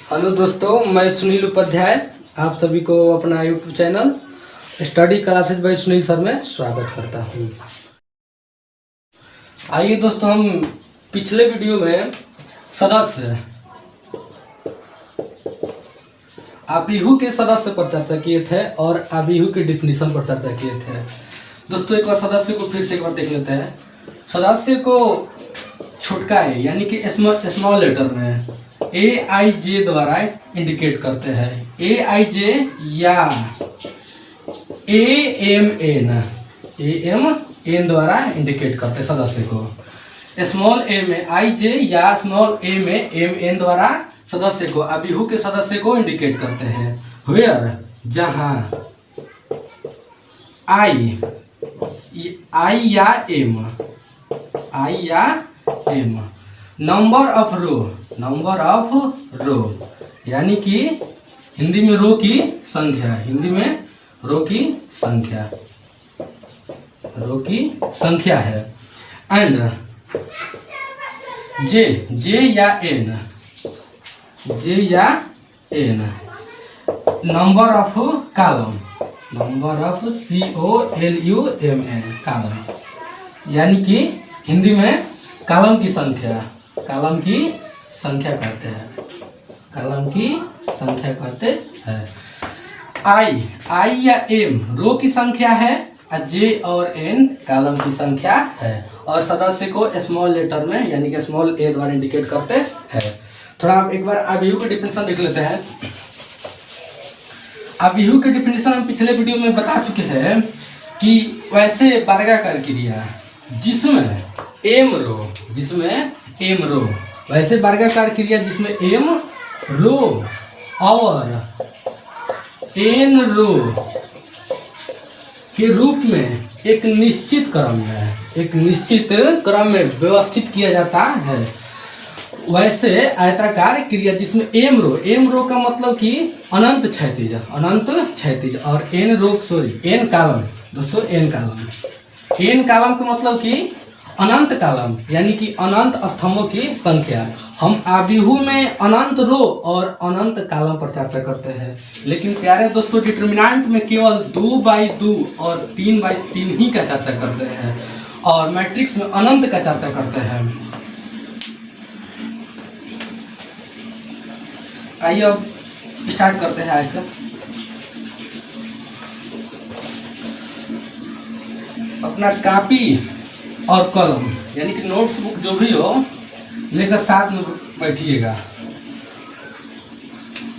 Hello दोस्तों, मैं सुनील उपाध्याय आप सभी को अपना YouTube channel study classes by Sunil sir में स्वागत करता हूँ। आइए दोस्तों, हम पिछले वीडियो में सदस्य अभिहु के सदस्य पर चर्चा किए थे और अभिहु के डिफिनीशन पर चर्चा किए थे। दोस्तों एक बार सदस्य को फिर से एक बार देख लेते हैं। सदस्य को छोटका ए यानी कि स्मॉल लेटर में AIJ द्वारा इंडिकेट करते हैं। AIJ या AMN द्वारा इंडिकेट करते हैं सदस्य को। स्मॉल a में IJ या स्मॉल a में MN द्वारा सदस्य को अभिहु के सदस्य को इंडिकेट करते हैं। वेयर जहां I या M नंबर ऑफ रो यानी कि हिंदी में रो की संख्या है। एंड जे या n number of column COLUMN column यानी कि हिंदी में कॉलम की संख्या कहते हैं। I या M रो की संख्या है और J और N कॉलम की संख्या है और सदस्य को स्मॉल लेटर में यानी कि स्मॉल a द्वारा इंडिकेट करते हैं। थोड़ा आप एक बार अभिहु के डिफिनेशन देख लेते हैं। अभिहु के डिफिनेशन हम पिछले वीडियो में बता चुके हैं कि वैसे वर्गाकार क्रिया जिसमें M रो वैसे वर्गाकार क्रिया जिसमें M रो और N रो के रूप में एक निश्चित क्रम में व्यवस्थित किया जाता है। वैसे आयताकार क्रिया जिसमें M रो का मतलब कि अनंत क्षैतिज और N कॉलम दोस्तों N कॉलम का मतलब कि अनंत कॉलम यानी कि अनंत स्तंभों की संख्या। हम अभिहु में अनंत रो और अनंत कॉलम पर चर्चा करते हैं, लेकिन प्यारे दोस्तों डिटरमिनेंट में केवल 2x2 और 3x3 ही का चर्चा करते हैं और मैट्रिक्स में अनंत का चर्चा करते हैं। आइए अब स्टार्ट करते हैं। ऐसे अपना कॉपी और कलम यानी कि नोट्स बुक जो भी हो लेकर साथ में बैठिएगा।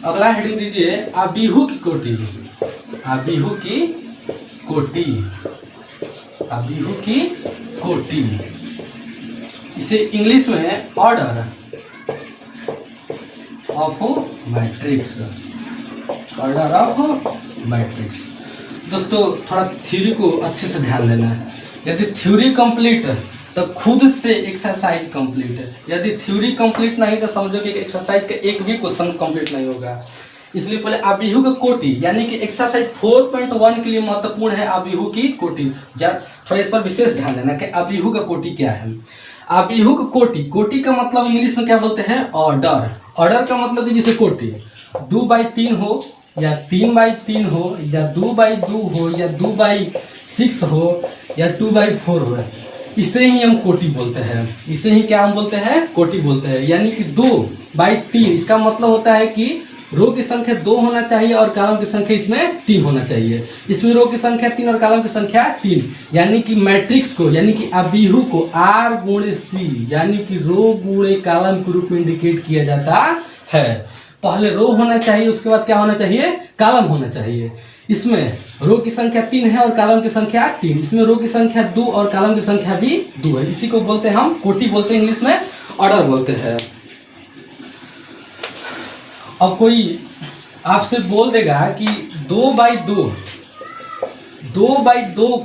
अगला हेडिंग दीजिए अभिहु की कोटि। इसे इंग्लिश में ऑर्डर ऑफ मैट्रिक्स। दोस्तों थोड़ा थ्योरी को अच्छे से ध्यान देना है। यदि थ्योरी कंप्लीट तो खुद से एक्सरसाइज कंप्लीट है। यदि थ्योरी कंप्लीट नहीं तो समझो कि एक्सरसाइज का एक भी क्वेश्चन कंप्लीट नहीं होगा। इसलिए पहले अभिहु का कोटि यानी कि एक्सरसाइज 4.1 के लिए महत्वपूर्ण है अभिहु की कोटि। थोड़ा इस पर विशेष ध्यान देना कि अभिहु का कोटि क्या है। अभिहु का कोटि का मतलब इंग्लिश में क्या बोलते हैं? ऑर्डर का मतलब कि जैसे कोटि 2x3 हो या 3x3 हो या 2x2 हो या 2x6 हो या 2x4 हो, इसे ही हम कोटि बोलते हैं। इसे ही क्या हम बोलते हैं? कोटि बोलते हैं। यानी कि 2x3 इसका मतलब होता है कि रो की संख्या 2 होना चाहिए और कॉलम की संख्या इसमें 3 होना चाहिए। इसमें रो की संख्या 3 और कॉलम की संख्या 3 यानी कि मैट्रिक्स को यानी कि अभिहु को R गुणे C यानी कि रो गुणे कॉलम के रूप में इंडिकेट किया जाता है। पहले रो होना चाहिए, उसके बाद क्या होना चाहिए? कॉलम होना चाहिए। इसमें रो की संख्या 3 है और कॉलम की संख्या 3। इसमें रो की संख्या 2 और कॉलम की संख्या भी 2 है। इसी को बोलते हैं हम कोटि बोलते हैं, इंग्लिश में ऑर्डर बोलते हैं। अब कोई आपसे बोल देगा कि 2x2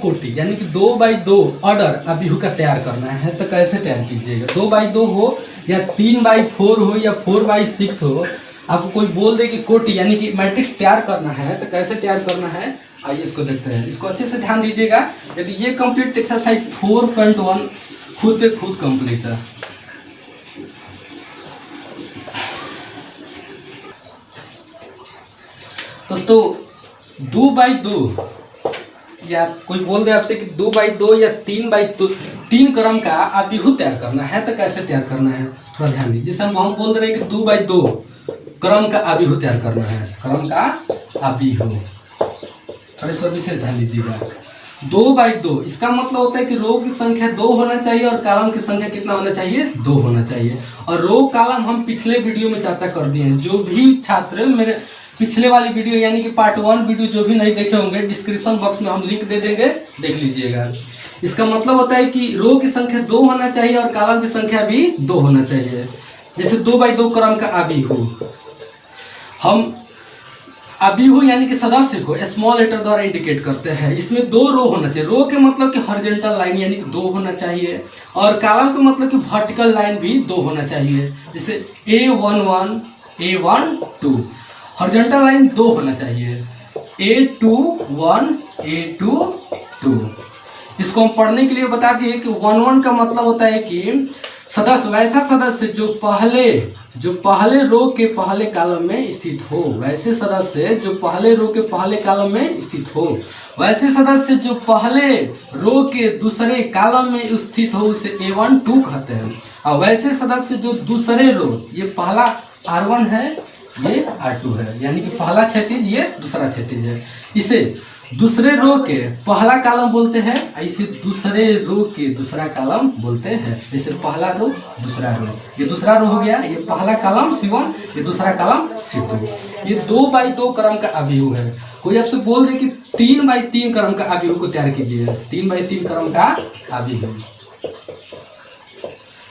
कोटि यानी कि 2x2 ऑर्डर अभिहु का तैयार करना है तो कैसे तैयार कीजिएगा? 2x2 हो या 3x4 हो या 4x6 हो, आपको कोई बोल दे कि कोटि यानी कि मैट्रिक्स तैयार करना है तो कैसे तैयार करना है? आइए इसको देखते हैं। इसको अच्छे से ध्यान दीजिएगा। यदि ये कंप्लीट एक्सरसाइज 4.1 खुद पे खुद कंप्लीट है। दोस्तों 2/2 या कोई बोल दे आपसे कि 2/2 या 3/2 3 क्रम का अभिहु तैयार करना है तो कैसे तैयार करना है थोड़ा ध्यान दीजिए। जैसे हम बोल रहे हैं कि 2/2 क्रम का अभिहु तैयार करना है, क्रम का अभिहु, थोड़ा सा विशेष ध्यान दीजिएगा। 2/2 इसका मतलब होता है कि रो की संख्या 2 होना चाहिए और कॉलम की संख्या कितना होना चाहिए, 2 होना चाहिए। और रो कॉलम हम पिछले वीडियो में चर्चा कर दिए हैं। जो भी छात्र मेरे पिछले वाली वीडियो यानी कि पार्ट 1 वीडियो जो भी नहीं देखे होंगे, डिस्क्रिप्शन बॉक्स में हम लिंक दे देंगे, देख लीजिएगा। इसका मतलब होता है कि रो की संख्या 2 होना चाहिए और कॉलम की संख्या भी 2 होना चाहिए। जैसे 2/2 क्रम का अभिहु, हम अभिहु यानी कि सदस्य को स्मॉल लेटर द्वारा इंडिकेट करते हैं। इसमें 2 रो होना चाहिए। रो के मतलब कि हॉरिजॉन्टल लाइन यानी कि 2 होना चाहिए और कॉलम के मतलब कि वर्टिकल लाइन भी 2 होना चाहिए। जैसे A11 A12 हॉरिजॉन्टल लाइन 2 होना चाहिए, A21 A22। इसको हम पढ़ने के लिए बता दिए कि 11 का मतलब होता है कि सदस्य, वैसा सदस्य जो पहले रो के पहले कॉलम में स्थित हो, वैसे सदस्य जो पहले रो के पहले कॉलम में स्थित हो, वैसे सदस्य जो पहले रो के दूसरे कॉलम में स्थित हो उसे A12 कहते हैं। और वैसे सदस्य जो दूसरे रो, ये पहला R1 है, ये R2 है, यानी कि पहला क्षैतिज ये दूसरा क्षैतिज है, इसे दूसरे रो के पहला कॉलम बोलते हैं, इसे दूसरे रो के दूसरा कॉलम बोलते हैं। जैसे पहला रो दूसरा रो, ये दूसरा रो हो गया, ये पहला कॉलम C1, ये दूसरा कॉलम C2। ये 2/2 क्रम का अभिहु है। कोई आपसे बोल दे कि 3/3 क्रम का अभिहु को तैयार कीजिए, 3/3 क्रम का अभिहु,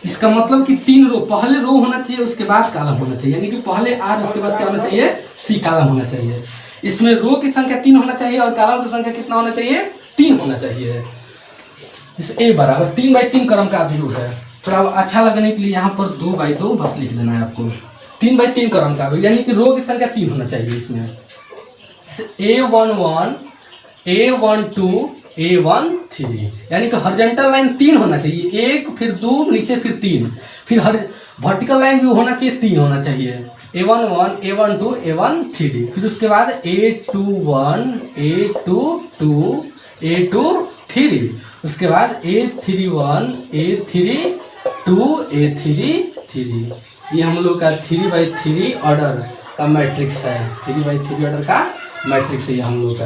इसका मतलब कि 3 रो, पहले रो होना चाहिए उसके बाद कॉलम होना चाहिए, यानी कि पहले R उसके बाद क्या होना चाहिए, C कॉलम होना चाहिए। इसमें रो की संख्या 3 होना चाहिए और कॉलम की संख्या कितना होना चाहिए, 3 होना चाहिए। इस A बराबर 3/3 क्रम का अभिहु है। थोड़ा अच्छा लगने के लिए यहाँ पर 2/2 बस लिख देना है आपको। 3/3 क्रम का अभिहु यानी कि रो की संख्या 3 होना चाहिए इसमें। A11 A12 A13 यानी कि हॉरिजॉन्टल लाइन 3 होना चाहिए, 1 फिर 2 नीचे फिर 3, फिर हर वर्टिकल लाइन भी होना चाहिए, 3 होना चाहिए। A11 A12 A13, फिर उसके बाद A21 A22 A23, उसके बाद A31 A32 A33। ये हम लोग का 3/3 ऑर्डर का मैट्रिक्स है, 3/3 ऑर्डर का मैट्रिक्स है ये हम लोग का।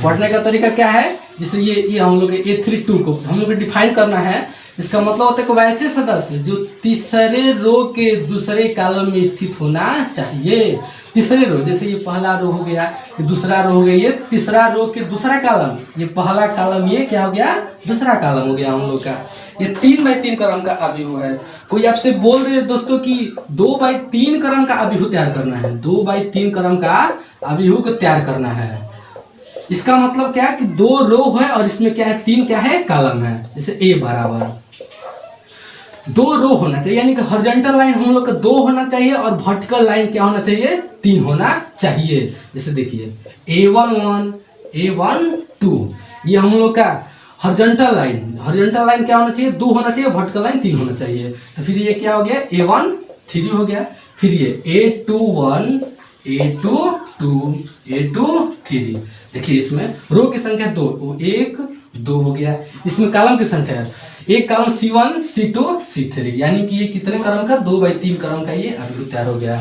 पढ़ने का तरीका क्या है, जैसे ये हम लोग A32 को हम लोग डिफाइन करना है। इसका मतलब होता है कि वैसे सदस्य जो तीसरे रो के दूसरे कॉलम में स्थित होना चाहिए। तीसरे रो, जैसे ये पहला रो हो गया, ये दूसरा रो हो गया, ये तीसरा रो के दूसरा कॉलम, ये पहला कॉलम, ये क्या हो गया, दूसरा कॉलम हो गया हम लोग का। ये 3/3 क्रम का अभिहु है। कोई आपसे बोल रहे दोस्तों कि 2/3 क्रम का अभिहु तैयार करना है, 2/3 क्रम का अभिहु को तैयार करना है। इसका मतलब क्या है कि 2 रो है और इसमें क्या है, 3 क्या है, कॉलम है। जैसे A बराबर 2 रो होना चाहिए, यानी कि हॉरिजॉन्टल लाइन हम लोग का 2 होना चाहिए और वर्टिकल लाइन क्या होना चाहिए, 3 होना चाहिए। जैसे देखिए A11 A12 ये हम लोग का हॉरिजॉन्टल लाइन क्या होना चाहिए, 2 होना चाहिए, वर्टिकल लाइन 3 होना चाहिए। तो फिर ये क्या हो गया, A13 हो गया, फिर ये A21 A22 A23। देखिए इसमें रो की संख्या 2 1 2 हो गया। इसमें कॉलम की संख्या है, एक कॉलम C1 C2 C3, यानी कि ये कितने क्रम का, 2/3 क्रम का ये अभिहु तैयार हो गया।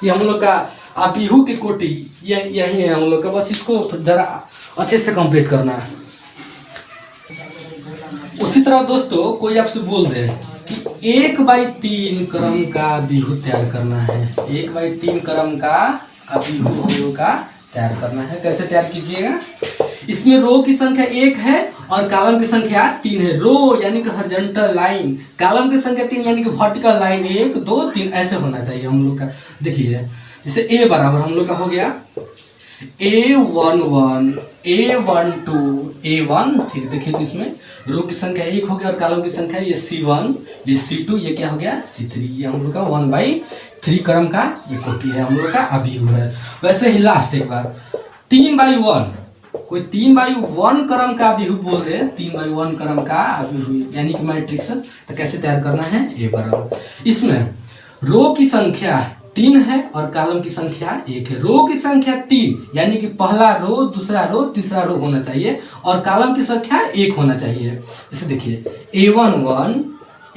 ये हम लोग का अभिहु की कोटि यही है हम लोग का, बस इसको जरा अच्छे से कंप्लीट करना है। उसी तरह दोस्तों कोई आपसे बोल दे कि 1/3 क्रम का अभिहु तैयार करना है, 1/3 क्रम का अभिहु हम लोग का तैयार करना है। कैसे तैयार कीजिएगा, इसमें रो की संख्या 1 है और कॉलम की संख्या 3 है। रो यानी कि हॉरिजॉन्टल लाइन, कॉलम की संख्या 3 यानी कि वर्टिकल लाइन 1 2 3 ऐसे होना चाहिए हम लोग का। देखिए जैसे A बराबर हम लोग का हो गया A11 A12 A13। देखिए तो इसमें रो की संख्या 1 हो गया और कॉलम की संख्या ये C1 ये C2 ये क्या हो गया C3। ये हम लोग का 1/3 क्रम का ये कोटि है, हम लोग का अभिहु है। वैसे ही लास्ट एक बार 3/1, कोई 3/1 क्रम का अभिहु बोल दे, 3/1 क्रम का अभिहु यानी कि मैट्रिक्स, तो कैसे तैयार करना है, A बराबर इसमें रो की संख्या 3 है और कॉलम की संख्या 1 है। रो की संख्या 3 यानी कि पहला रो, दूसरा रो, तीसरा रो होना चाहिए और कॉलम की संख्या 1 होना चाहिए। जैसे देखिए A11,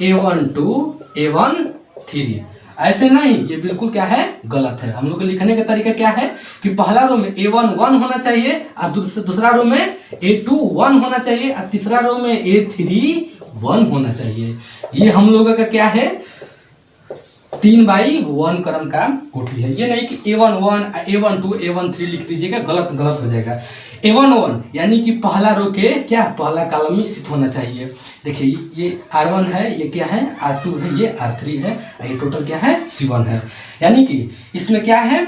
A12, A13, ऐसे नहीं, ये बिल्कुल क्या है, गलत है। हम लोग को लिखने का तरीका क्या है कि पहला रो में A11 होना चाहिए और दूसरा रो में A21 होना चाहिए और तीसरा रो में A31 होना चाहिए। ये हम लोगों का क्या है, 3/1 क्रम का कोटि है। ये नहीं कि A11, A12, A13 लिख दीजिएगा, गलत हो जाएगा। A11 यानी कि पहला रो के क्या, पहला कॉलम में स्थित होना चाहिए। देखिए ये R1 है, ये क्या है, R2 है, ये R3 है, ये टोटल क्या है, C1 है। यानी कि इसमें क्या है,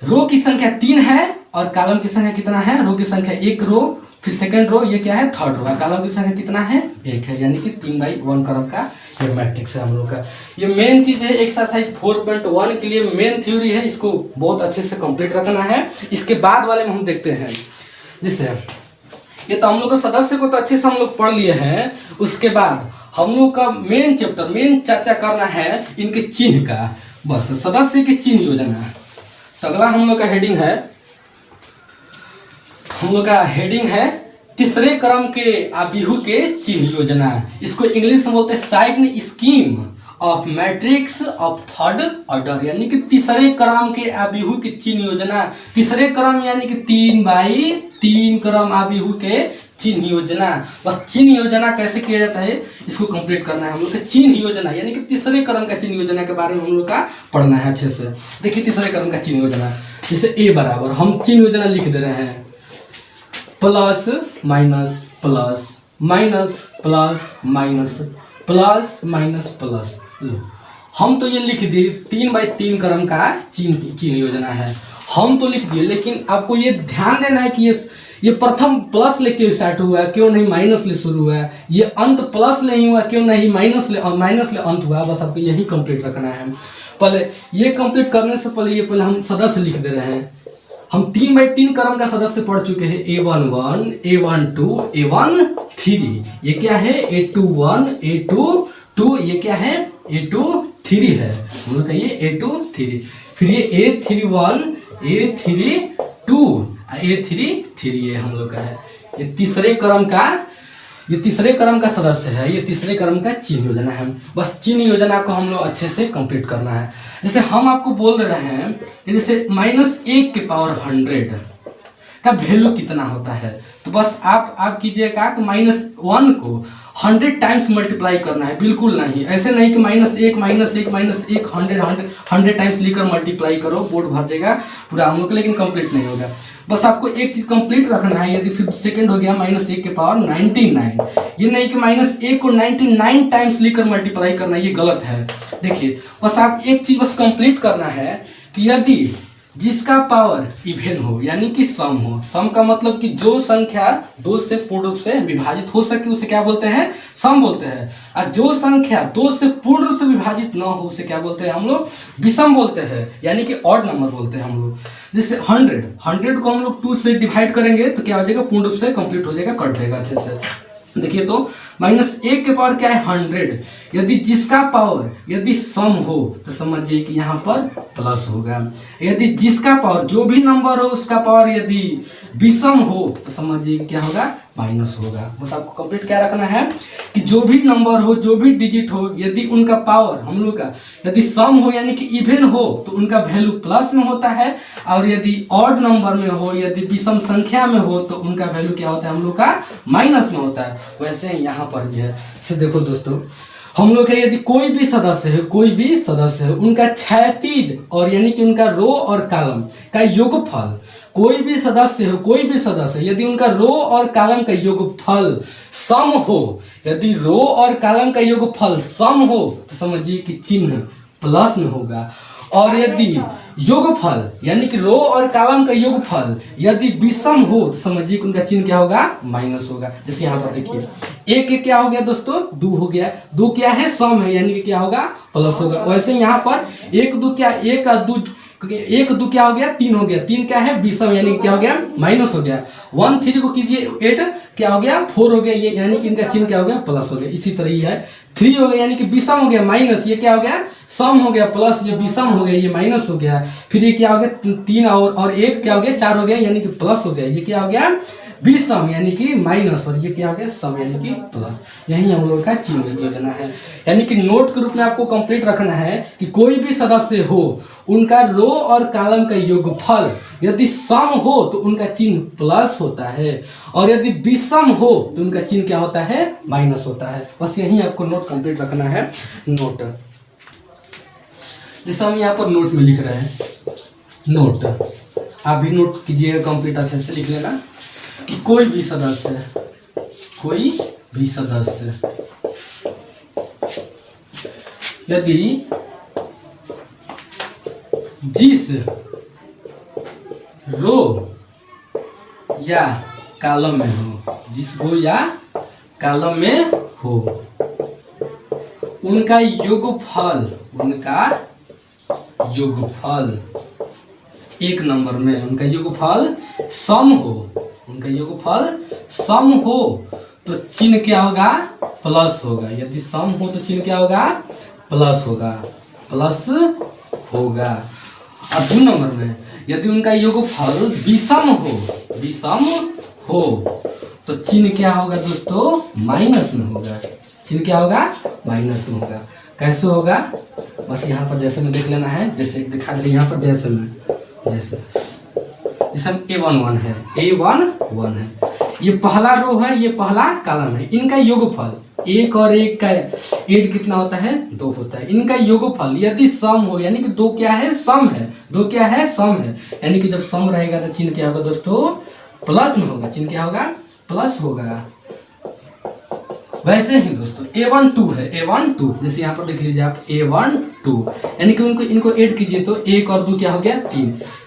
रो की संख्या 3 है और कॉलम की संख्या कितना है, रो की संख्या 1 रो, फिर सेकंड रो ये क्या है, थर्ड रो, कॉलम की संख्या कितना है, 1 है। यानी कि 3/1 क्रम का ये मैट्रिक्स है हम लोग का। ये मेन चीज है एक्सरसाइज 4.1 के लिए मेन थ्योरी है, इसको बहुत अच्छे से कंप्लीट रखना है। इसके बाद वाले में हम देखते हैं, जिससे ये तो हम लोग का सदस्य को तो अच्छे से हम लोग पढ़ लिए हैं। उसके बाद हम लोग का मेन चैप्टर, मेन चर्चा करना है इनके चिन्ह का, बस सदस्य के चिन्ह योजना। तो अगला हम लोग का हेडिंग है, हम लोग का हेडिंग है तीसरे क्रम के अभिहु के चिन्ह योजना। इसको इंग्लिश में बोलते हैं sign scheme of matrix of third order, यानी कि तीसरे क्रम के अभिहु की चिन्ह योजना। तीसरे क्रम यानी कि 3/3 क्रम अभिहु के चिन्ह योजना। बस चिन्ह योजना कैसे किया जाता है इसको कंप्लीट करना है हम लोग का। चिन्ह योजना यानी कि तीसरे क्रम का चिन्ह योजना के बारे में हम लोग का पढ़ना है अच्छे से। देखिए तीसरे क्रम का चिन्ह योजना, जैसे A बराबर हम चिन्ह योजना लिख दे रहे हैं, plus minus plus minus plus minus plus minus plus. हम तो ये लिख दिए 3/3 क्रम का चिन्ह योजना है, हम तो लिख दिए, लेकिन आपको ये ध्यान देना है कि ये प्रथम प्लस लेके स्टार्ट हुआ है, क्यों नहीं माइनस ले शुरू हुआ है। ये अंत प्लस नहीं हुआ, क्यों नहीं माइनस ले अंत हुआ। बस आपको यही कंप्लीट रखना है। पहले ये कंप्लीट करने से पहले पहले हम सदस्य लिख दे रहे हैं। हम 3/3 क्रम का सदस्य पढ़ चुके हैं, A11, A12, A13। ये क्या है, A21, A22, ये क्या है, A23 है हम लोग का, ये A23। फिर ये A31, A32, A33 ये हम लोग का है। ये तीसरे क्रम का सदस्य है, ये तीसरे क्रम का चिन्ह योजना है। बस चिन्ह योजना को हम लोग अच्छे से कंप्लीट करना है। जैसे हम आपको बोल रहे हैं कि जैसे -1 के पावर 100 का वैल्यू कितना होता है, तो बस आप कीजिएगा कि -1 को 100 टाइम्स मल्टीप्लाई करना है। बिल्कुल नहीं, ऐसे नहीं कि -1 100 टाइम्स लिखकर मल्टीप्लाई करो, बोर्ड भर जाएगा पूरा हम लोग, लेकिन कंप्लीट नहीं होगा। बस आपको एक चीज कंप्लीट रखना है। यदि फिर सेकंड हो गया -1 के पावर 99, ये नहीं कि -1 को 99 टाइम्स लिखकर मल्टीप्लाई करना, ये गलत है। देखिए बस आप एक चीज बस कंप्लीट करना है कि यदि जिसका पावर इवन हो यानी कि सम हो, सम का मतलब कि जो संख्या 2 से पूर्ण रूप से विभाजित हो सके उसे क्या बोलते हैं, सम बोलते हैं। और जो संख्या 2 से पूर्ण रूप से विभाजित न हो उसे क्या बोलते हैं हम लोग, विषम बोलते हैं, यानी कि ऑड नंबर बोलते हैं हम लोग। जैसे 100 को हम लोग 2 से डिवाइड करेंगे तो क्या हो जाएगा, पूर्ण रूप से कंप्लीट हो जाएगा, कट जाएगा अच्छे से। देखिए तो -1 के पावर क्या है, 100। यदि जिसका पावर यदि सम हो तो समझिए कि यहाँ पर प्लस होगा। यदि जिसका पावर जो भी नंबर हो उसका पावर यदि विषम हो तो समझिए क्या होगा, माइनस होगा। बस आपको कंप्लीट क्या रखना है कि जो भी नंबर हो, जो भी डिजिट हो, यदि उनका पावर हम लोग का यदि सम हो यानी कि इवन हो तो उनका वैल्यू प्लस में होता है, और यदि ऑड नंबर में हो, यदि विषम संख्या में हो तो उनका वैल्यू क्या होता है हम लोग का, माइनस में होता है। वैसे ही यहाँ पर भी है। से देखो दोस्तों, हम लोग है यदि कोई भी सदस्य है उनका क्षैतिज और यानी कि उनका रो और कॉलम का योगफल, कोई भी सदस्य यदि उनका रो और कॉलम का योगफल सम हो, यदि रो और कॉलम का योगफल सम हो तो समझिए कि चिन्ह प्लस में होगा। और यदि योगफल यानी कि रो और कॉलम का योगफल यदि विषम हो तो समझिए कि उनका चिन्ह क्या होगा, माइनस होगा। जैसे यहाँ पर देखिए 1 क्या हो गया दोस्तों, 2 हो गया। 2 क्या है, सम है, यानी कि क्या होगा, प्लस होगा। वैसे यहाँ पर 1 2 क्या, 1 2 क्या हो गया, 3 हो गया। 3 क्या है, विषम, यानी कि क्या हो गया, माइनस हो गया। 1 3 को कीजिए 8 क्या हो गया, 4 हो गया, ये यानी कि इनका चिन्ह क्या हो गया, प्लस हो गया। इसी तरह ही है 3 हो गया यानी कि विषम हो गया माइनस, ये क्या हो गया सम हो गया प्लस, ये विषम हो गया ये माइनस हो गया, फिर ये क्या हो गया 3 और 1 क्या हो गया 4 हो गया यानी कि प्लस हो गया, ये क्या हो गया विषम यानी कि माइनस, और ये क्या हो गया सम यानी कि प्लस। यही हम लोग का चिन्ह योजना है। यानी कि नोट के रूप में आपको कंप्लीट रखना है कि कोई भी सदस्य हो उनका रो और कॉलम का योगफल यदि सम हो तो उनका चिन्ह प्लस होता है, और यदि विषम हो तो उनका चिन्ह क्या होता है माइनस होता है। बस यही आपको नोट कंप्लीट रखना है। नोट जैसे हम यहाँ पर नोट में लिख रहे हैं, नोट आप भी नोट कीजिएगा कंप्लीट अच्छे से लिख लेना कि कोई भी सदस्य यदि जिस रो या कॉलम में हो, जिस रो या कॉलम में हो उनका योगफल एक नंबर में उनका योगफल सम हो तो चिन्ह क्या होगा प्लस होगा। यदि सम हो तो चिन्ह क्या होगा प्लस होगा। और 2 नंबर में यदि उनका योगफल विषम हो तो चिन्ह क्या होगा दोस्तों माइनस में होगा। चिन्ह क्या होगा माइनस में होगा। कैसे होगा बस यहाँ पर जैसे में देख लेना है, जैसे दिखा दे यहाँ पर जैसे हम A11 है, A11 है, ये पहला रो है ये पहला कॉलम है, इनका योगफल 1 और 1 का एड कितना होता है 2 होता है। इनका योगफल यदि सम हो यानी कि 2 क्या है सम है, 2 क्या है सम है, यानी कि जब सम रहेगा तो चिन्ह क्या होगा दोस्तों प्लस में होगा। चिन्ह क्या होगा प्लस होगा। वैसे ही दोस्तों A12 है, A12 जैसे यहाँ पर देख लीजिए आप A12 यानी कि इनको ऐड कीजिए तो 1 और 2 क्या हो गया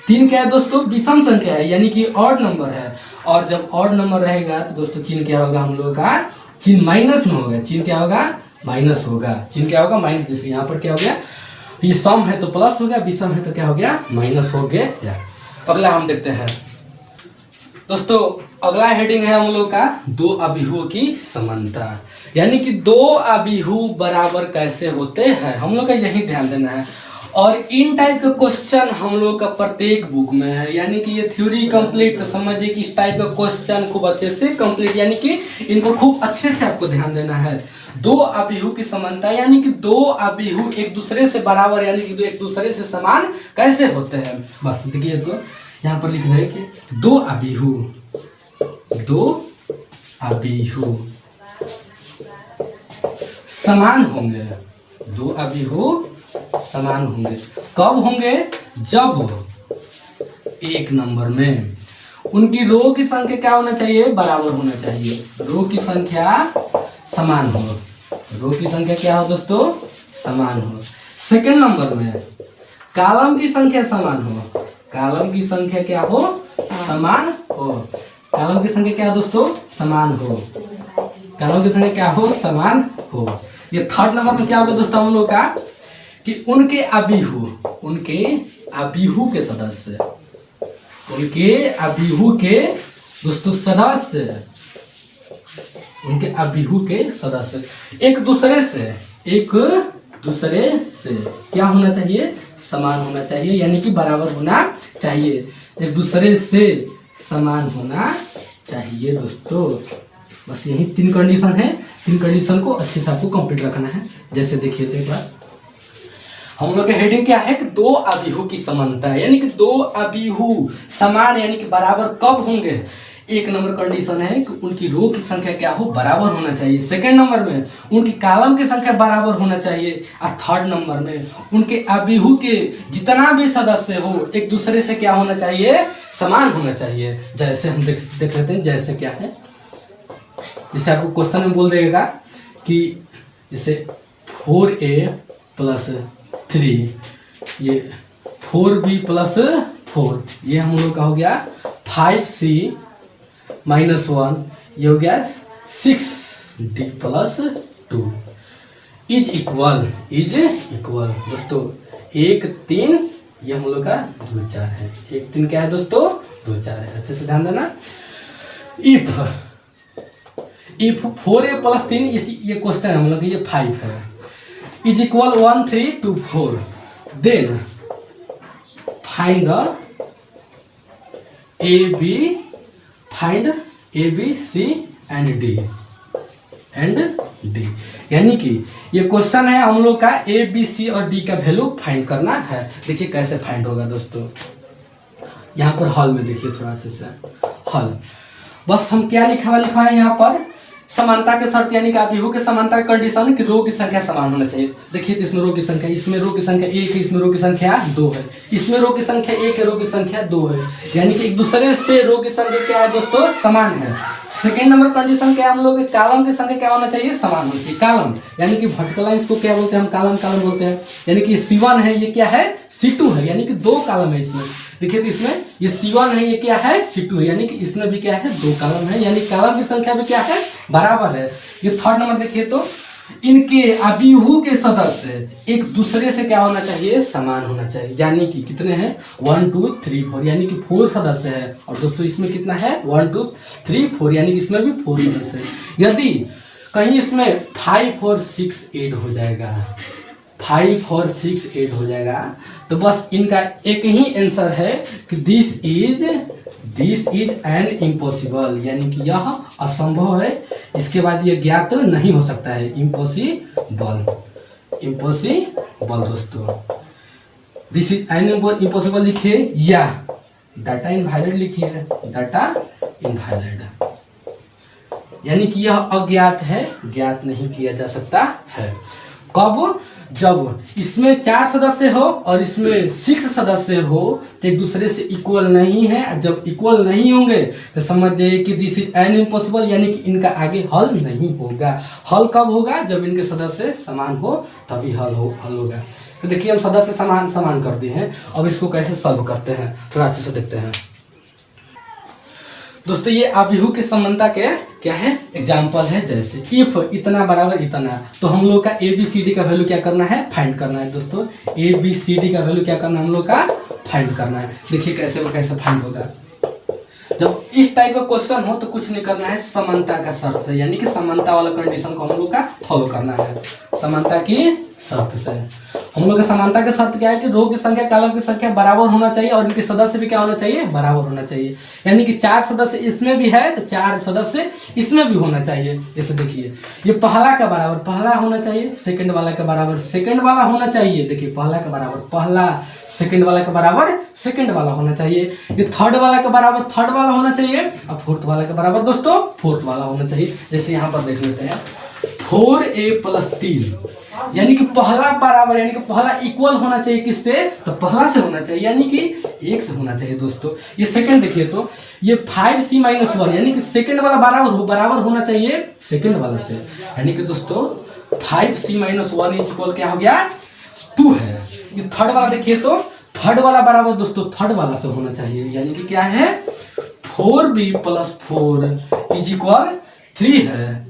3 क्या है दोस्तों विषम संख्या है यानी कि ऑड नंबर है, और जब ऑड नंबर रहेगा तो दोस्तों चिन्ह क्या होगा हम लोगों का चिन्ह माइनस में होगा। चिन्ह क्या होगा माइनस होगा। चिन्ह क्या होगा माइनस। जैसे यहाँ पर क्या हो गया ये सम है तो प्लस हो गया, विषम है तो क्या हो गया माइनस हो गया। अगला हम देखते हैं दोस्तों, अगला हेडिंग है हम लोग का 2 अभिहुओं की समानता, यानी कि 2 अभिहु बराबर कैसे होते हैं हम लोग का यही ध्यान देना है। और इन टाइप का क्वेश्चन हम लोग का प्रत्येक बुक में है, यानी कि ये थ्योरी कंप्लीट समझिए कि इस टाइप का क्वेश्चन खूब अच्छे से कंप्लीट, यानी कि इनको खूब अच्छे से आपको ध्यान देना है। 2 अभिहु की समानता यानी कि 2 अभिहु एक दूसरे से बराबर यानी कि एक दूसरे से समान कैसे होते हैं। बस देखिए तो यहाँ पर लिख रहे हैं कि 2 अभिहु समान होंगे। 2 अभिहु समान होंगे कब होंगे जब एक नंबर में उनकी रो की संख्या क्या होना चाहिए बराबर होना चाहिए। रो की संख्या समान हो, रो की संख्या क्या हो दोस्तों समान हो। सेकंड नंबर में कॉलम की संख्या समान हो, कॉलम की संख्या क्या हो समान हो। कॉलम की संख्या क्या दोस्तों समान हो, कॉलम की संख्या क्या हो समान हो। ये थर्ड नंबर में क्या होगा दोस्तों हम लोग का कि उनके अभिहु के सदस्य, उनके अभिहु के दोस्तों सदस्य, उनके अभिहु के सदस्य एक दूसरे से क्या होना चाहिए समान होना चाहिए, यानी कि बराबर होना चाहिए, एक दूसरे से समान होना चाहिए दोस्तों। बस यही 3 कंडीशन है। 3 कंडीशन को अच्छे से आपको कंप्लीट रखना है। जैसे देखिए तो एक बार हम लोग का हेडिंग क्या है कि 2 अभिहु की समानता है, यानी कि 2 अभिहु समान यानी कि बराबर कब होंगे। 1 नंबर कंडीशन है कि उनकी रो की संख्या क्या हो बराबर होना चाहिए। सेकंड नंबर में उनकी कॉलम की संख्या बराबर होना चाहिए। और थर्ड नंबर में उनके अभिहु के जितना भी सदस्य हो एक दूसरे से क्या होना चाहिए समान होना चाहिए। जैसे हम देख लेते हैं जैसे क्या है, जैसे आपको क्वेश्चन में बोल देगा कि जैसे 4a + 3 ये 4b + 4 ये हम लोग का हो गया 5c - 1 ये हो गया 6d + 2 इज इक्वल दोस्तों 1 3 ये हम लोग का 2 4 है। 1 3 क्या है दोस्तों 2 4 है। अच्छे से ध्यान देना। इफ इफ 4a प्लस 3 ये क्वेश्चन हम लोग ये 5 है is equal 1 3 2 4 then find the a b c and d यानी कि ये क्वेश्चन है हम लोग का ए बी सी और डी का वैल्यू फाइंड करना है। देखिए कैसे फाइंड होगा दोस्तों, यहाँ पर हॉल में देखिए थोड़ा से हॉल बस हम क्या लिखा है यहाँ पर समानता के शर्त यानी कि अभिहू के समानता की कंडीशन कि रो की संख्या समान होना चाहिए। देखिए तो इसमें रो की संख्या, इसमें रो की संख्या 1 है, इसमें रो की संख्या 2 है, इसमें रो की संख्या 1 है, रो की संख्या 2 है, यानी कि एक दूसरे से रो की संख्या क्या है दोस्तों समान है। सेकेंड नंबर कंडीशन क्या हम लोग कॉलम की संख्या क्या होना चाहिए समान होनी चाहिए। कॉलम यानी कि वर्टिकल लाइंस को क्या बोलते हैं हम कॉलम बोलते हैं, यानी कि C1 है ये क्या है C2 है, यानी कि 2 कॉलम है इसमें। देखिए तो इसमें ये C1 है ये क्या है C2 है, यानी कि इसमें भी क्या है 2 कॉलम है, यानी कॉलम की संख्या भी क्या है बराबर है। ये थर्ड नंबर देखिए तो इनके अभिहू के सदस्य एक दूसरे से क्या होना चाहिए समान होना चाहिए, यानी कि कितने हैं 1 2 3 4 यानी कि 4 सदस्य है। और दोस्तों इसमें कितना है 1 2 3 4 यानी कि इसमें भी 4 सदस्य है। यदि कहीं इसमें 5 4 6 8 हो जाएगा 5 4 6 8 हो जाएगा तो बस इनका एक ही आंसर है कि दिस इज एन इम्पॉसिबल, यानी कि यह असंभव है, इसके बाद ये ज्ञात नहीं हो सकता है। इम्पॉसिबल दोस्तों दिस इज एन इम्पॉसिबल लिखिए या डाटा इनवैलिड लिखिए, डाटा इनवैलिड यानी कि यह अज्ञात है, ज्ञात नहीं किया जा सकता है। कब जब इसमें 4 सदस्य हो और इसमें 6 सदस्य हो तो एक दूसरे से इक्वल नहीं है। जब इक्वल नहीं होंगे तो समझ जाइए कि दिस इज एन इम्पॉसिबल, यानी कि इनका आगे हल नहीं होगा। हल कब होगा जब इनके सदस्य समान हो तभी हल होगा। तो देखिए हम सदस्य समान कर दिए हैं, अब इसको कैसे सॉल्व करते हैं थोड़ा अच्छे से देखते हैं। दोस्तों ये अभिहू की समानता के क्या है एग्जाम्पल है, जैसे इफ इतना बराबर इतना, तो हम लोग का ए बी सी डी का वैल्यू क्या करना है फाइंड करना है। दोस्तों ए बी सी डी का वैल्यू क्या करना है हम लोग का फाइंड करना है। देखिए कैसे फाइंड होगा। जब इस टाइप का क्वेश्चन हो तो कुछ नहीं करना है, समानता का शर्त से, यानी कि समानता वाला कंडीशन को हम लोग का फॉलो करना है। समानता की शर्त से हम लोग का समानता का शर्त क्या है कि रो की संख्या कॉलम की संख्या बराबर होना चाहिए और इनके सदस्य भी क्या होना चाहिए बराबर होना चाहिए, यानी कि 4 सदस्य इसमें भी है तो 4 सदस्य इसमें भी होना चाहिए। जैसे देखिए ये पहला का बराबर पहला होना चाहिए, सेकंड वाला के बराबर सेकंड वाला होना चाहिए। देखिए पहला के बराबर पहला, सेकंड वाला के बराबर सेकंड वाला होना चाहिए। ये थर्ड वाला के बराबर थर्ड वाला होना चाहिए और फोर्थ वाला के बराबर दोस्तों फोर्थ वाला होना चाहिए। जैसे यहाँ पर देख लेते हैं 4a + 3 यानी कि पहला बराबर यानी कि पहला इक्वल होना चाहिए किससे तो पहला से होना चाहिए, यानी कि 1 से होना चाहिए। दोस्तों ये सेकंड देखिए तो ये 5c - 1 यानी कि सेकंड वाला बराबर होना चाहिए सेकंड वाला से, यानी कि दोस्तों 5c - 1 इक्वल क्या हो गया 2 है। ये थर्ड वाला देखिए तो थर्ड वाला बराबर दोस्तों थर्ड वाला से होना चाहिए, यानी कि क्या है 4b + 4 = 3 है।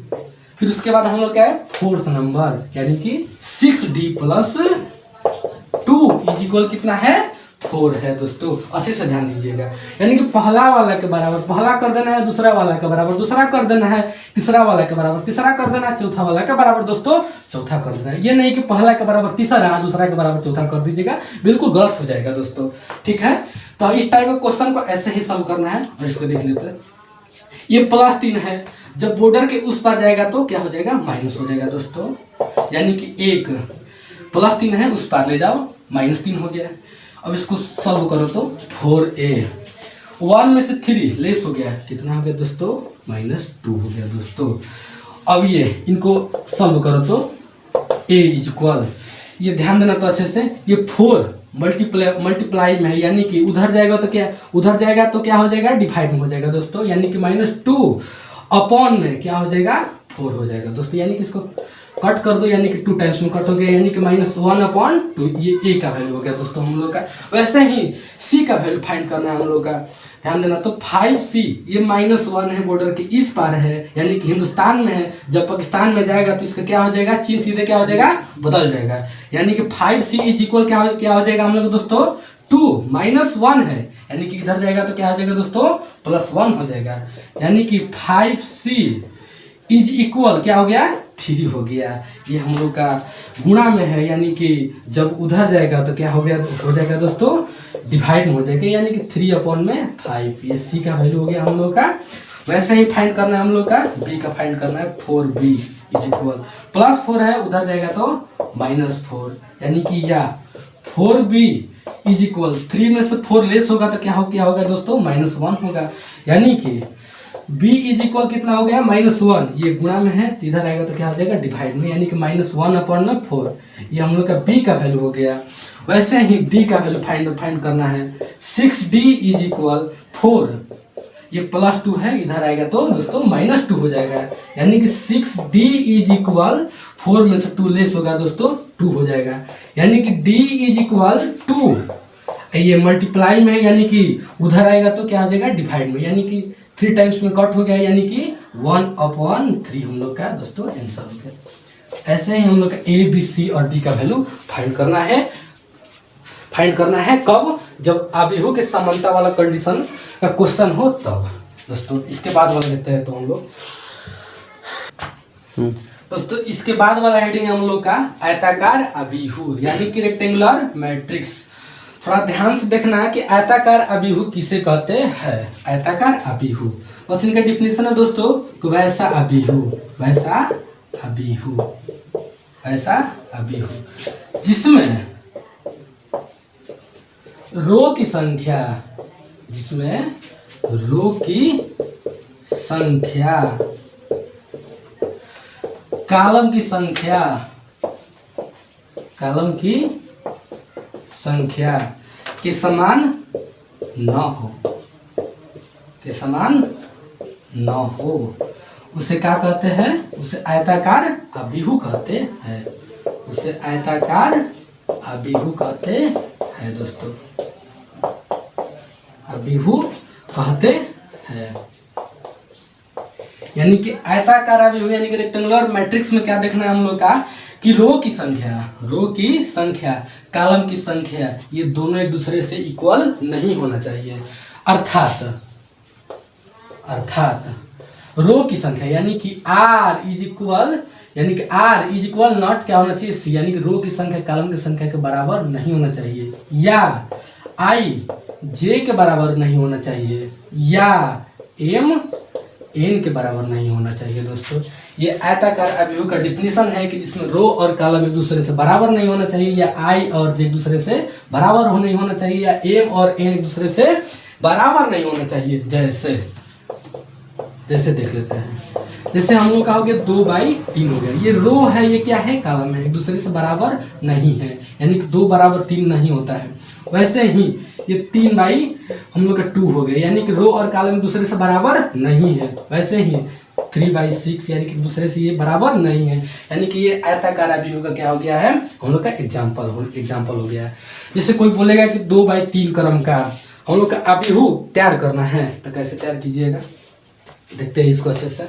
फिर उसके बाद हम लोग क्या है फोर्थ नंबर यानी कि 6d + 2 = कितना है 4 है। दोस्तों अच्छे से ध्यान दीजिएगा, यानी कि पहला वाला के बराबर पहला कर देना है, दूसरा वाला के बराबर दूसरा कर देना है, तीसरा वाला के बराबर तीसरा कर देना है, चौथा वाला के बराबर दोस्तों चौथा कर देना है। ये नहीं कि पहला के बराबर तीसरा दूसरा के बराबर चौथा कर दीजिएगा, बिल्कुल गलत हो जाएगा दोस्तों। ठीक है, तो इस टाइप के क्वेश्चन को ऐसे ही सॉल्व करना है। और इसको देख लेते हैं, ये +3 है, जब बॉर्डर के उस पार जाएगा तो क्या हो जाएगा माइनस हो जाएगा दोस्तों, यानी कि 1 +3 है उस पार ले जाओ -3 हो गया। अब इसको सॉल्व करो तो 4a 1 में से 3 लेस हो गया, कितना हो गया दोस्तों -2 हो गया दोस्तों। अब ये इनको सॉल्व करो तो a = ये ध्यान देना तो अच्छे से, ये 4 मल्टीप्लाई में है, यानी कि उधर जाएगा तो क्या हो जाएगा डिवाइड में हो जाएगा दोस्तों, यानी कि -2 अपॉन में क्या हो जाएगा 4 हो जाएगा दोस्तों, यानी कि इसको कट कर दो, यानी कि 2 टाइम्स में कट हो गया, यानी कि -1/2 ये a का वैल्यू हो गया दोस्तों हम लोग का। वैसे ही c का वैल्यू फाइंड करना है हम लोग का, ध्यान देना तो 5c ये -1 है, बॉर्डर के इस पार है, यानी कि हिंदुस्तान में है, जब पाकिस्तान में जाएगा तो इसका क्या हो जाएगा चीन सीधे क्या हो जाएगा बदल जाएगा, यानी कि 5c = क्या हो जाएगा हम लोग दोस्तों 2 -1 है, यानी कि इधर जाएगा तो क्या हो जाएगा दोस्तों +1 हो जाएगा, यानी कि 5c इज इक्वल क्या हो गया 3 हो गया। ये हम लोग का गुणा में है, यानी कि जब उधर जाएगा तो क्या हो जाएगा दोस्तों डिवाइड में हो जाएगा, यानी कि 3/5। ये सी का वैल्यू हो गया हम लोग का। वैसे ही फाइंड करना है हम लोग का बी का फाइंड करना है 4b इज इक्वल +4 है, उधर जाएगा तो -4, यानी कि या 4b इज इक्वल 3 में से 4 लेस होगा तो क्या होगा दोस्तों -1 होगा, यानी कि b इज इक्वल कितना हो गया -1। ये गुणा में है तो इधर आएगा तो क्या हो जाएगा डिवाइड में, यानी कि -1/4। ये हम लोग का b का वैल्यू हो गया। वैसे ही d का वैल्यू फाइंड करना है 6d इज इक्वल 4। ये +2 है, इधर आएगा तो दोस्तों -2 हो जाएगा, यानी कि 6d इज इक्वल 4 में से 2 लेस होगा दोस्तों 2 हो जाएगा, यानी कि d इज इक्वल 2। ये मल्टीप्लाई में है, यानी कि उधर आएगा तो क्या हो जाएगा डिवाइड में, यानी कि 3 टाइम्स में कट हो गया, यानी कि 1/3 हम लोग का दोस्तों आंसर हो गया। ऐसे ही हम लोग का ए बी सी और डी का वैल्यू फाइंड करना है कब, जब अभिहु के समानता वाला कंडीशन का क्वेश्चन हो तब दोस्तों। इसके बाद वाला लेते हैं तो हम लोग दोस्तों, इसके बाद वाला हेडिंग है हम लोग का आयताकार अभिहु, यानी कि रेक्टेंगुलर मैट्रिक्स। थोड़ा ध्यान से देखना है कि आयताकार अभिहु किसे कहते हैं। आयताकार अभिहु बस इनका डिफिनेशन है दोस्तों कि वैसा अभिहु जिसमें रो की संख्या कॉलम की संख्या के समान न हो उसे क्या कहते हैं, उसे आयताकार अभिहु कहते हैं दोस्तों, अभिहु कहते हैं। यानी कि आयताकार अभिहु यानी कि रेक्टेंगुलर मैट्रिक्स में क्या देखना है हम लोग का कि रो की संख्या कॉलम की संख्या ये दोनों एक दूसरे से इक्वल नहीं होना चाहिए। अर्थात रो की संख्या यानी कि r इज इक्वल नॉट क्या होना चाहिए c, यानी कि रो की संख्या कॉलम की संख्या के बराबर नहीं होना चाहिए, या i j के बराबर नहीं होना चाहिए, या m n के बराबर नहीं होना चाहिए दोस्तों। ये आयताकार अभिहु का डिफिनीशन है कि जिसमें रो और कॉलम एक दूसरे से बराबर नहीं होना चाहिए, या i और j एक दूसरे से बराबर नहीं होना चाहिए, या m और n एक दूसरे से बराबर नहीं होना चाहिए। जैसे देख लेते हैं, जैसे हम लोग का हो गया 2/3 हो गया, ये रो है, ये क्या है कॉलम है, एक दूसरे से बराबर नहीं है, यानी कि 2 = 3 नहीं होता है। वैसे ही ये 3/2 हो गया, यानी कि रो और कॉलम एक दूसरे से बराबर नहीं है। वैसे ही 3/6 यानी कि एक दूसरे से ये बराबर नहीं है, यानी कि ये आयताकार अभिहु का क्या हो गया है, हम लोग का एग्जाम्पल हो गया है। जैसे कोई बोलेगा कि 2/3 क्रम का हम लोग का अभिहु तैयार करना है, तो कैसे तैयार कीजिएगा, देखते हैं इसको अच्छे से।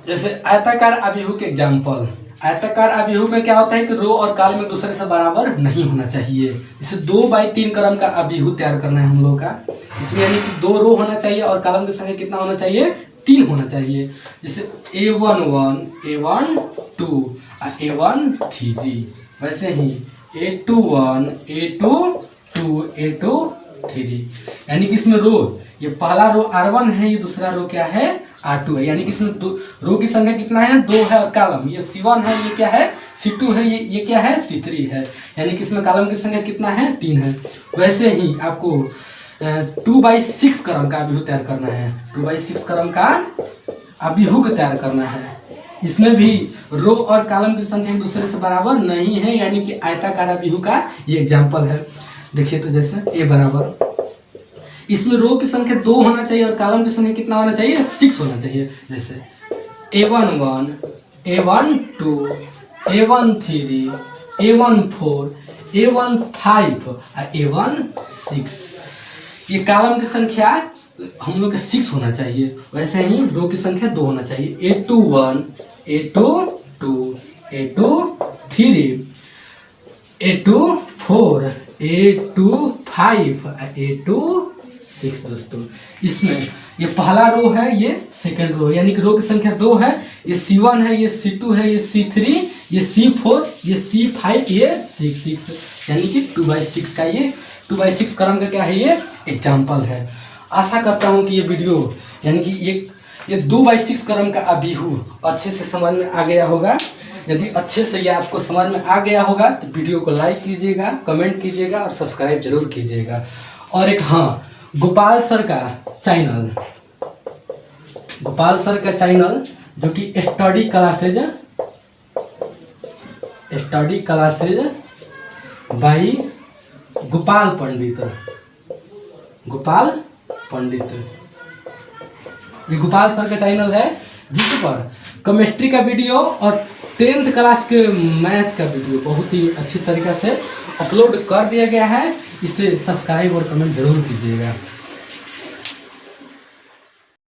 जैसे आयताकार अभिहु के एग्जाम्पल, आयताकार अभिहु में क्या होता है कि रो और कॉलम एक दूसरे से बराबर नहीं होना चाहिए। इसे 2/3 क्रम का अभिहु तैयार करना है हम लोग का। इसमें यानी कि 2 रो होना चाहिए और कॉलम की संख्या कितना होना चाहिए, 3 होना चाहिए। जैसे A11 A12 A13, वैसे ही A21 A22 A23, यानी कि इसमें रो, ये पहला रो R1 है, ये दूसरा रो क्या है R2 है, यानी कि इसमें रो की संख्या कितना है 2 है, और कॉलम ये C1 है, ये क्या है C2 है, ये क्या है C3 है, यानी कि इसमें कॉलम की संख्या कितना है 3 है। वैसे ही आपको 2/6 क्रम का अभिहु तैयार करना है, 2/6 क्रम का अभिहु को तैयार करना है। इसमें भी रो और कॉलम की संख्या एक दूसरे से बराबर नहीं है, यानी कि आयताकार अभिहु का ये एग्जाम्पल है। देखिए तो जैसे A बराबर, इसमें रो की संख्या 2 होना चाहिए और कॉलम की संख्या कितना होना चाहिए 6 होना चाहिए। जैसे A11 A12 A13 A14 A15 और A16, ये कॉलम की संख्या हम लोग का 6 होना चाहिए। वैसे ही रो की संख्या 2 होना चाहिए, A21 A22 A23 A24 A25 A26, 6 दोस्तों। इसमें ये पहला रो है, ये सेकंड रो, यानी कि रो की संख्या 2 है, ये C1 है, ये C2 है, ये C3, ये C4, ये C5, ये C6, यानी कि 2/6 का ये 2/6 क्रम का क्या है, ये एग्जाम्पल है। आशा करता हूँ कि ये वीडियो यानी कि ये 2/6 क्रम का अभिहू अच्छे से समझ में आ गया होगा। यदि अच्छे से ये आपको समझ में आ गया होगा तो वीडियो को लाइक कीजिएगा, कमेंट कीजिएगा और सब्सक्राइब जरूर कीजिएगा। और एक हाँ, गोपाल सर का चैनल जो कि स्टडी क्लासेज बाई गोपाल पंडित, ये गोपाल सर का चैनल है, जिस पर केमिस्ट्री का वीडियो और 10th क्लास के मैथ का वीडियो बहुत ही अच्छी तरीके से अपलोड कर दिया गया है। इसे सब्सक्राइब और कमेंट जरूर कीजिएगा।